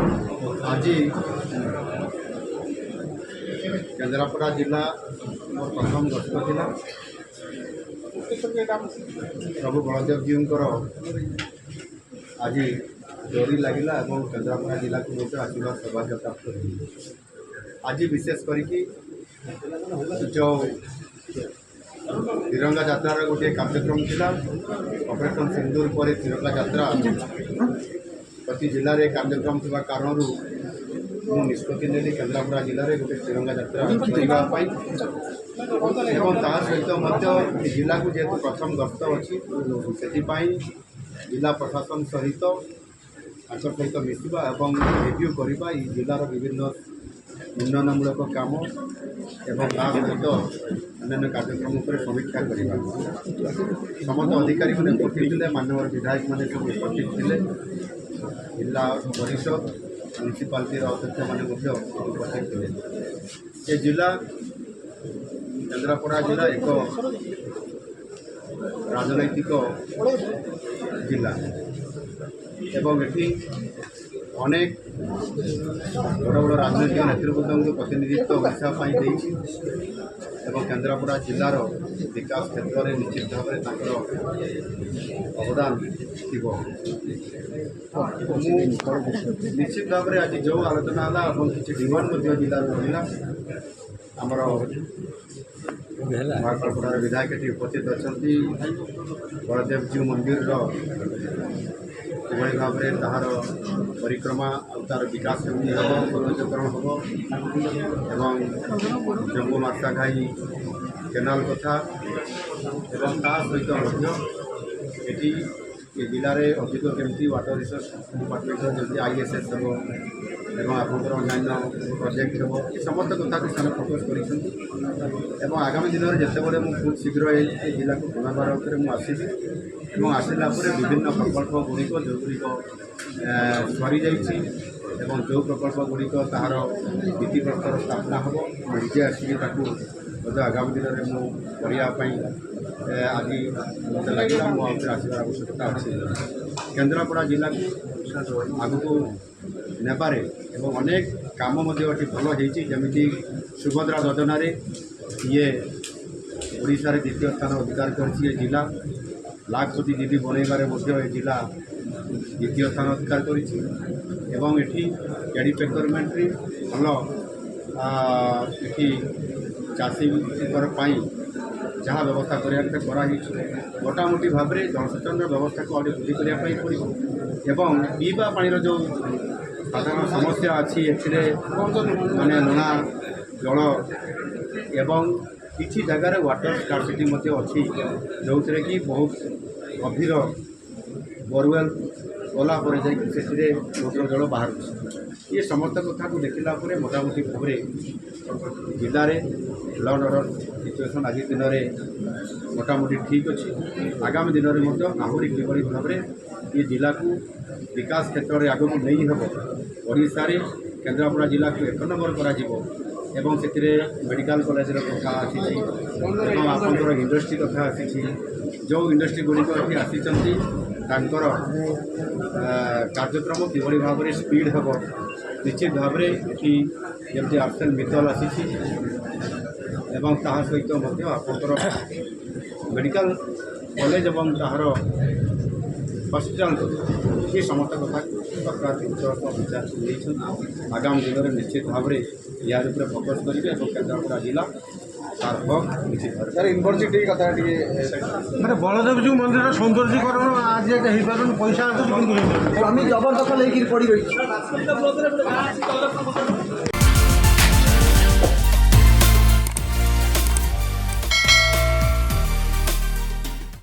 आज केन्द्रापड़ा जिला मोर प्रथम गस्त था। प्रभु बलदेव जी आज डोरी लगिला और केन्द्रापड़ा जिला को आशीर्वाद सौभाग्य प्राप्त हो। आज विशेष करके जो तिरंगा यात्रार गोटे कार्यक्रम था ऑपरेशन सिंदूर पर तिरंगा यात्रा प्रति जिले में कार्यक्रम थी कारण निष्पत्ति ने केन्द्रापड़ा जिले में गोटे तिरंगा यात्रा करने सहित जिला को जेहेतु प्रथम गस्त अच्छी से जिला प्रशासन सहित सहित मिसवा और रिव्यू करवा जिलार विभिन्न उन्नयनमूलक काम एवं सहित अन्य कार्यक्रम पर समीक्षा करवा समस्त अधिकारी मैंने उपस्थित थे। माननीय विधायक मैंने सब उपस्थित थे। जिला परिषद म्यूनिसिपालिटी अध्यक्ष मैंने उपस्थित थे। ये जिला केन्द्रापड़ा जिला एक राजनैतिक जिला एवं ये अनेक बड़ बड़ राजनैतिक नेतृवृंद को प्रतिनिधित्व ओडापी केन्द्रापड़ा जिलार विकास क्षेत्र में निश्चित भाव में अवदान थी। निश्चित भाव में आज जो आलोचना है किसी डिमांड जिला रहा आमर महाकालपड़ार विधायक ये उपस्थित अच्छा बलदेव जी मंदिर किभली भाव में तार परिक्रमा तार विकास केमती हम सौंदर्यकरण हम एवं जम्बू मार्सा घाई केनाल कथा एवं ता सहित ये जिले में अधिक केमती वाटर रिसोर्स डिपार्टमेंट जमी ISS हम एवं आपंकर अन्य प्रोजेक्ट हम ये समस्त कथा को से फोकस कर आगामी दिन में जिते बड़े मुझे बहुत शीघ्र ये जिला को पुनर्बार आसबि और आसला विभिन्न प्रकल्प गुड़िक जो गुड़िक सरी जा जो प्रकल्प गुड़िक तार भित्तिप्रस्तर स्थापना हम निजे आसिक आगामी दिन में मुझे आज मत लगे मुझे आसबार आवश्यकता अच्छी केन्द्रापड़ा जिला को आग को नेबारे एवं अनेक काम भल होमी सुभद्रा योजना ये ओडिशा रे द्वितीय स्थान अधिकार कर जिला लाखपति दीदी बनइबार जिला द्वितीय स्थान अधिकार कर प्रोक्योरमेंट भल चाषी जहाँ व्यवस्था करवा मोटामोटी भाव में जलसेचन व्यवस्था को आगे वृद्धि करने पड़ो एवं पीवा पानी जो साधारण समस्या अच्छी माने लुणा जल एवं किसी जगार वाटर स्कार्सिटी अच्छी जो थे कि बहुत गभीर बोरवेल गला से मोटर जल बाहर ये समस्त कथा को देखला मोटामोटी भाव में जिले में लॉ एंड ऑर्डर सिचुएसन आज दिन में मोटामोटी ठीक अच्छी आगामी दिन में आहरी किभली भाव में ये जिला को विकास क्षेत्र में आगक नहीं हम ओडिशा रे केन्द्रापड़ा जिला को 1 नंबर करा एवं से मेडिकल कॉलेज कथा आसी आपंकर इंडस्ट्री कथा आसी जो इंडस्ट्री गुड़िक ये आसी कार्यक्रम किभली भाव में स्पीड हम निश्चित भाव में ये आर्सेल मित्तल आसी एवं ता सहित आपंकर मेडिकल कॉलेज एवं तार हॉस्पिटल ये समस्त कथा सरकार विचार आगामी दिन में निश्चित भाव में यार फोकस करेंगे और केन्द्रापड़ा जिला तार हक निश्चित भाव यूनिवर्सिटी कथा मैंने बलदेव जी मंदिर सौंदर्यीकरण आज हो पार पैसा जबरदखल पड़ रही।